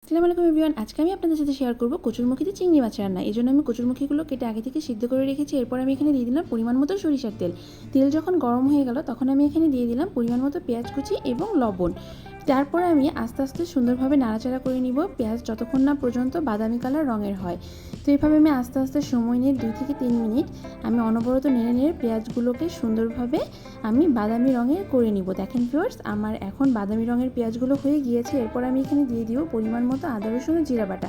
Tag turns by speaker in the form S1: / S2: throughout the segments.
S1: আসসালামু আলাইকুম এভরিওয়ান। আজকে আমি আপনাদের সাথে শেয়ার করব কচুরমুখীতে চিংড়ি মাছ রান্না। এজন্য আমি কচুরমুখীগুলো কেটে আগে থেকে সিদ্ধ করে রেখেছি। এরপর আমি এখানে দিয়ে দিলাম পরিমাণ মতো সরিষার তেল। তেল যখন গরম হয়ে গেল তখন আমি এখানে দিয়ে দিলাম পরিমাণ মতো পেঁয়াজ কুচি এবং লবণ। তারপরে আমি আস্তে আস্তে সুন্দরভাবে নাড়াচাড়া করে নিব পেঁয়াজ যতক্ষণ না পর্যন্ত বাদামি কালার রঙের হয়। তো এইভাবে আমি আস্তে আস্তে সময় নিয়ে 2 থেকে 3 মিনিট আমি অনবরত নেড়ে নেড়ে পেঁয়াজগুলোকে সুন্দরভাবে আমি বাদামি রঙের করে নিব। দেখেন ভিউয়ার্স, আমার এখন বাদামি রঙের পেঁয়াজগুলো হয়ে গিয়েছে। এরপর আমি এখানে দিয়ে দিব পরিমাণ মতো আদা রসুন ও জিরা বাটা।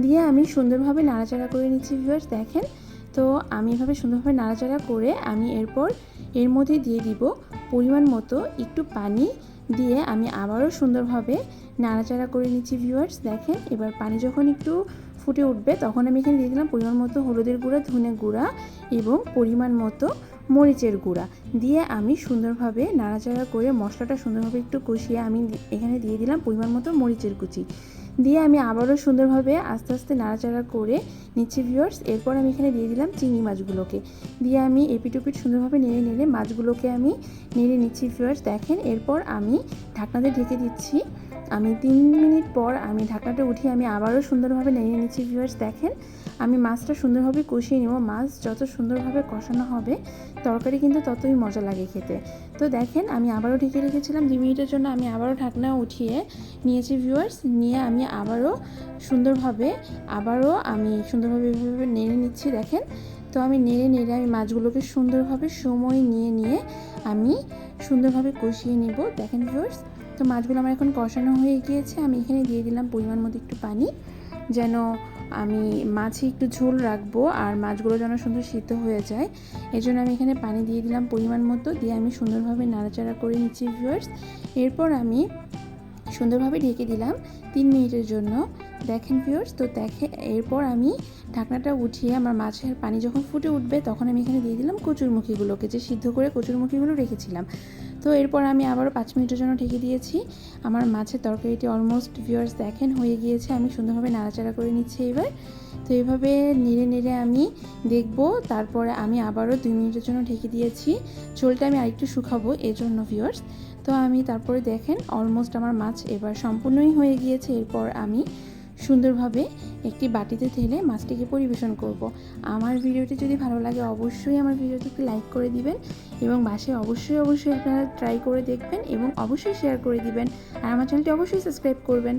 S1: দিয়ে আমি সুন্দরভাবে নাড়াচাড়া করে নিচ্ছি ভিউয়ার্স। দেখেন, তো আমি এভাবে সুন্দরভাবে নাড়াচাড়া করে আমি এরপর এর মধ্যে দিয়ে দিব পরিমাণ মতো একটু পানি। দিয়ে আমি আবারও সুন্দরভাবে নাড়াচাড়া করে নিচ্ছি ভিউয়ার্স। দেখেন, এবার পানি যখন একটু ফুটে উঠবে তখন আমি এখানে দিয়ে দিলাম পরিমাণ মতো হলুদের গুঁড়া, ধনে গুঁড়া এবং পরিমাণ মতো মরিচের গুঁড়া। দিয়ে আমি সুন্দরভাবে নাড়াচাড়া করে মশলাটা সুন্দরভাবে একটু কষিয়ে আমি এখানে দিয়ে দিলাম পরিমাণ মতো মরিচের কুচি। দিয়ে আমি আবারও সুন্দরভাবে আস্তে আস্তে নাড়াচাড়া করে নিচ্ছি ভিউয়ার্স। এরপর আমি এখানে দিয়ে দিলাম চিংড়ি মাছগুলোকে। দিয়ে আমি এপিট ওপিট সুন্দরভাবে নেড়ে নেড়ে মাছগুলোকে আমি নেড়ে নিচ্ছি ভিউয়ার্স। দেখেন, এরপর আমি ঢাকনা দিয়ে ঢেকে দিচ্ছি। আমি 3 মিনিট পর আমি ঢাকনাটা উঠিয়ে আমি আবারও সুন্দরভাবে নেড়ে নিচ্ছি ভিউয়ার্স। দেখেন, আমি মাছটা সুন্দরভাবে কষিয়ে নেব। মাছ যত সুন্দরভাবে কষানো হবে তরকারি কিন্তু ততই মজা লাগে খেতে। তো দেখেন, আমি আবারও ঢেকে রেখেছিলাম 2 মিনিটের জন্য। আমি আবারও ঢাকনা উঠিয়ে নিয়েছি ভিউয়ার্স। নিয়ে আমি আবারও সুন্দরভাবে এভাবে নেড়ে নিচ্ছি। দেখেন, তো আমি নেড়ে নেড়ে আমি মাছগুলোকে সুন্দরভাবে সময় নিয়ে নিয়ে আমি সুন্দরভাবে কষিয়ে নিব। দেখেন ভিউয়ার্স, তো মাছগুলো আমার এখন কষানো হয়ে গিয়েছে। আমি এখানে দিয়ে দিলাম পরিমাণ মতো একটু পানি, যেন আমি মাছে একটু ঝোল রাখবো আর মাছগুলো যেন সুন্দর সিদ্ধ হয়ে যায়। এই জন্য আমি এখানে পানি দিয়ে দিলাম পরিমাণ মতো। দিয়ে আমি সুন্দরভাবে নাড়াচাড়া করে নিচ্ছি ভিউয়ার্স। এরপর আমি সুন্দরভাবে ঢেকে দিলাম 3 মিনিটের জন্য। দেখেন ভিউয়ার্স, তো এরপর আমি ঢাকনাটা উঠিয়ে আমার মাছের পানি যখন ফুটে উঠবে তখন আমি এখানে দিয়ে দিলাম কচুরমুখীগুলোকে, যে সিদ্ধ করে কচুরমুখীগুলো রেখেছিলাম। তো এরপর আমি আবারও 5 মিনিটের জন্য ঢেকে দিয়েছি। আমার মাছের তরকারিটি অলমোস্ট ভিউয়ার্স দেখেন হয়ে গিয়েছে। আমি সুন্দরভাবে নাড়াচাড়া করে নিচ্ছি এবার। তো এইভাবে নেড়ে নেড়ে আমি দেখব। তারপরে আমি আবারও 2 মিনিটের জন্য ঢেকে দিয়েছি। ঝোলটা আমি আরেকটু শুকাবো এজন্য ভিউয়ার্স। তো আমি তারপরে দেখেন অলমোস্ট আমার মাছ এবার সম্পূর্ণই হয়ে গিয়েছে। এরপর আমি সুন্দরভাবে একটি বাটিতে ঢেলে মাছটিকে পরিবেশন করব। আমার ভিডিওটি যদি ভালো লাগে অবশ্যই আমার ভিডিওটিকে লাইক করে দিবেন এবং বাসায় অবশ্যই আপনারা ট্রাই করে দেখবেন এবং অবশ্যই শেয়ার করে দিবেন। আর আমার চ্যানেলটি অবশ্যই সাবস্ক্রাইব করবেন।